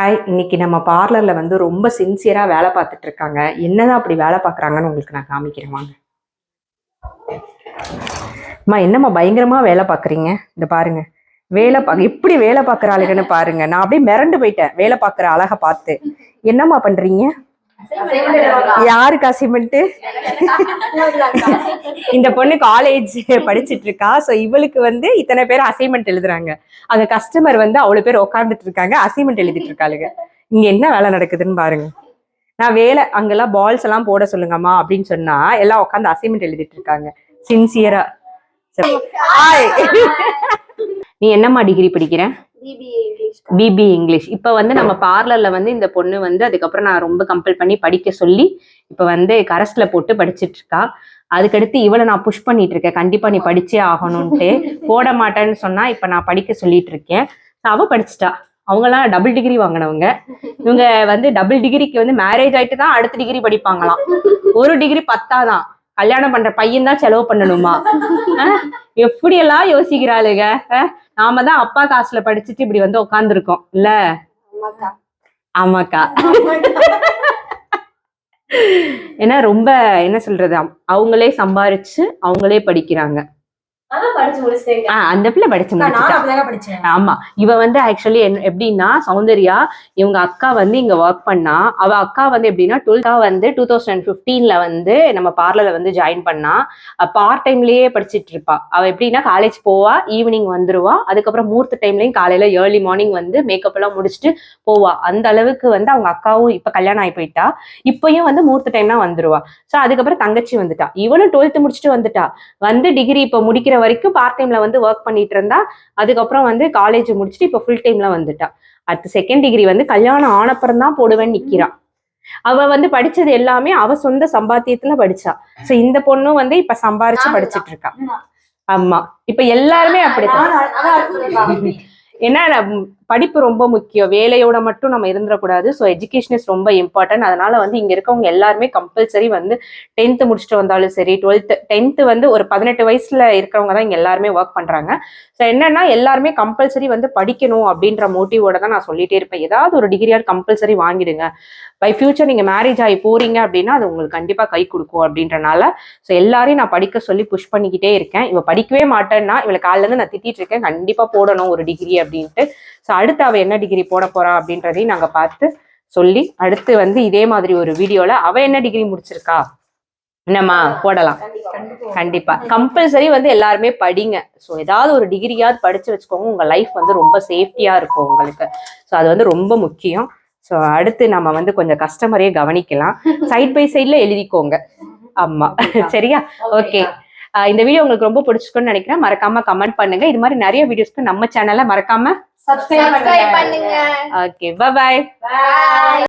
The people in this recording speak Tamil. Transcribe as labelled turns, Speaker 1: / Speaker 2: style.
Speaker 1: ஹாய், இன்னைக்கு நம்ம பார்லர்ல வந்து ரொம்ப சின்சியரா வேலை பார்த்துட்டு இருக்காங்க. என்னதான் அப்படி வேலை பார்க்குறாங்கன்னு உங்களுக்கு நான் காமிக்கிறேன் வாங்க. அம்மா என்னம்மா பயங்கரமா வேலை பார்க்குறீங்க? இந்த பாருங்க, எப்படி வேலை பார்க்குறாளுங்கன்னு பாருங்க. நான் அப்படியே மிரண்டு போயிட்டேன் வேலை பார்க்குற அழகை பார்த்து. என்னம்மா பண்றீங்க? யாருக்கு அசைன்மெண்ட்? இந்த பொண்ணு காலேஜ் படிச்சுட்டு இருக்கா. ஸோ இவளுக்கு வந்து இத்தனை பேர் அசைன்மெண்ட் எழுதுறாங்க. அங்க கஸ்டமர் வந்து அவ்வளவு பேர் உட்காந்துட்டு இருக்காங்க, அசைன்மெண்ட் எழுதிட்டு இருக்காளுங்க. இங்க என்ன வேலை நடக்குதுன்னு பாருங்க. நான் வேலை அங்கெல்லாம் பால்ஸ் எல்லாம் போட சொல்லுங்கம்மா அப்படின்னு சொன்னா எல்லாம் உட்காந்து அசைன்மெண்ட் எழுதிட்டு இருக்காங்க சின்சியரா. நீ என்னம்மா டிகிரி படிக்கிற? பிபி இங்கிலீஷ். இப்ப வந்து நம்ம பார்லர்ல வந்து இந்த பொண்ணு வந்து அதுக்கப்புறம் நான் ரொம்ப கம்பல் பண்ணி படிக்க சொல்லி இப்ப வந்து கரஸ்ல போட்டு படிச்சுட்டு இருக்கா. அதுக்கடுத்து இவளை நான் புஷ் பண்ணிட்டு இருக்கேன், கண்டிப்பா நீ படிச்சே ஆகணும்ட்டு. போட மாட்டேன்னு சொன்னா இப்ப நான் படிக்க சொல்லிட்டு இருக்கேன். அவ படிச்சுட்டா. அவங்கெல்லாம் டபுள் டிகிரி வாங்கினவங்க. இவங்க வந்து டபுள் டிகிரிக்கு வந்து மேரேஜ் ஆயிட்டு தான் அடுத்த டிகிரி படிப்பாங்களாம். ஒரு டிகிரி பத்தாதான், கல்யாணம் பண்ற பையன் தான் செலவு பண்ணணுமா? எப்படியெல்லாம் யோசிக்கிறாளுங்க. நாம தான் அப்பா காசுல படிச்சுட்டு இப்படி வந்து உட்காந்துருக்கோம் இல்ல? ஆமாக்கா. ஏன்னா ரொம்ப என்ன சொல்றது, அவங்களே சம்பாரிச்சு அவங்களே படிக்கிறாங்க. அந்த பிள்ளை படிச்சு முடிச்சிட்டா. ஆமா, இவ வந்து ஆக்சுவலி எப்படின்னா சௌந்தர்யா இவங்க அக்கா வந்து இங்க ஒர்க் பண்ணா. அவ அக்கா வந்து எப்படின்னா 12th வந்து 2015ல வந்து நம்ம பார்லர்ல வந்து ஜாயின் பண்ணா. பார்ட் டைம்லயே படிச்சுட்டு இருப்பா. அவ எப்படின்னா காலேஜ் போவா, ஈவினிங் வந்துருவா. அதுக்கப்புறம் மூர்த்த டைம்லயும் காலையில ஏர்லி மார்னிங் வந்து மேக்கப் எல்லாம் முடிச்சுட்டு போவா. அந்த அளவுக்கு வந்து அவங்க அக்காவும் இப்ப கல்யாணம் ஆகி போயிட்டா. இப்பயும் வந்து மூர்த்த டைம்னா வந்துருவா. சோ அதுக்கப்புறம் தங்கச்சி வந்துட்டா. இவனும் 12th முடிச்சுட்டு வந்துட்டா. வந்து டிகிரி இப்ப முடிக்கிற வரைக்கும் பார்ட் டைம்ல வந்து ஒர்க் பண்ணிட்டு இருந்தா. அதுக்கப்புறம் வந்து காலேஜ் முடிச்சுட்டு இப்ப ஃபுல் டைம்ல வந்துட்டா. அடுத்து செகண்ட் டிகிரி வந்து கல்யாணம் ஆனப்புறம் தான் போடுவேன்னு நிக்கிறா. அவ வந்து படிச்சது எல்லாமே அவ சொந்த சம்பாத்தியத்துல படிச்சா. சோ இந்த பொண்ணும் வந்து இப்ப சம்பாரிச்சு படிச்சுட்டு இருக்கா. ஆமா, இப்ப எல்லாருமே அப்படிதான். ஏன்னா படிப்பு ரொம்ப முக்கியம், வேலையோட மட்டும் நம்ம இருந்துடக்கூடாது. ஸோ எஜுகேஷன் இஸ் ரொம்ப இம்பார்ட்டன்ட். அதனால வந்து இங்க இருக்கவங்க எல்லாருமே கம்பல்சரி வந்து 10th முடிச்சுட்டு வந்தாலும் சரி, 10th வந்து ஒரு 18 வயசுல இருக்கிறவங்க தான் இங்க எல்லாருமே ஒர்க் பண்றாங்க. ஸோ என்னன்னா எல்லாருமே கம்பல்சரி வந்து படிக்கணும் அப்படின்ற மோட்டிவோட தான் நான் சொல்லிட்டே இருப்பேன். ஏதாவது ஒரு டிகிரியாவது கம்பல்சரி வாங்கிடுங்க. பை ஃபியூச்சர் நீங்க மேரேஜ் ஆகி போறீங்க அப்படின்னா அது உங்களுக்கு கண்டிப்பா கை கொடுக்கும் அப்படின்றனால ஸோ எல்லாரையும் நான் படிக்க சொல்லி புஷ் பண்ணிக்கிட்டே இருக்கேன். இவ படிக்கவே மாட்டேன்னா இவளை காலில இருந்து நான் திட்டிட்டு இருக்கேன், கண்டிப்பா போடணும் ஒரு டிகிரி அப்படின்ட்டு. ஸோ அடுத்து அவ என்ன டிகிரி போட போறா அப்படின்றதையும் நாங்க பார்த்து சொல்லி அடுத்து வந்து இதே மாதிரி ஒரு வீடியோல அவ என்ன டிகிரி முடிச்சிருக்கா என்னம்மா போடலாம். கண்டிப்பா கம்பல்சரி வந்து எல்லாருமே படிங்க. ஸோ ஏதாவது ஒரு டிகிரியாவது படிச்சு வச்சுக்கோங்க, உங்க லைஃப் வந்து ரொம்ப சேஃப்டியா இருக்கும் உங்களுக்கு. ஸோ அது வந்து ரொம்ப முக்கியம். ஸோ அடுத்து நம்ம வந்து கொஞ்சம் கஸ்டமரே கவனிக்கலாம், சைட் பை சைட்ல எழுதிக்கோங்க. ஆமா சரியா? ஓகே, இந்த வீடியோ உங்களுக்கு ரொம்ப பிடிச்சிருக்குன்னு நினைக்கிறேன். மறக்காம கமெண்ட் பண்ணுங்க. இது மாதிரி நிறைய வீடியோஸ்க்கு நம்ம சேனலை மறக்காம சப்ஸ்கிரைப் பண்ணுங்க. Okay, bye by.